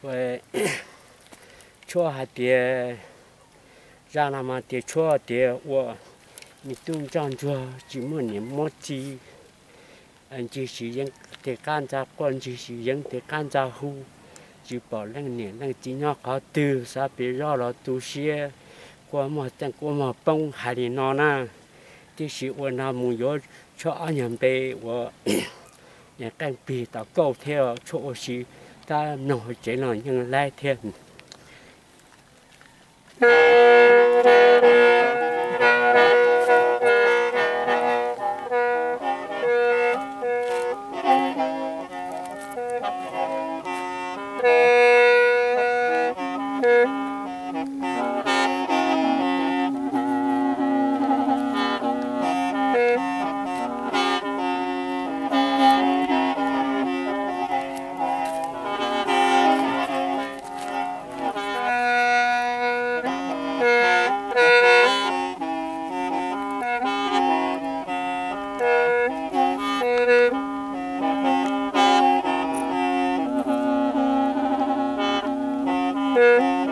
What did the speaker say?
về cho hạt tiền ra làm mà tiền cho tiền của mình tung trang cho chỉ muốn niệm một chi anh chỉ sử dụng tiền can gia quan chỉ sử dụng tiền can gia hu chỉ bảo năng niệm năng chỉ nhỏ có từ sao bị rõ là tu sĩ qua mà bông hải đi nó na chỉ sử dụng nào muốn vô cho anh em bé và nhà căn bị tạo câu theo chỗ sĩ ta nổi chế là những lai thiên Thank you.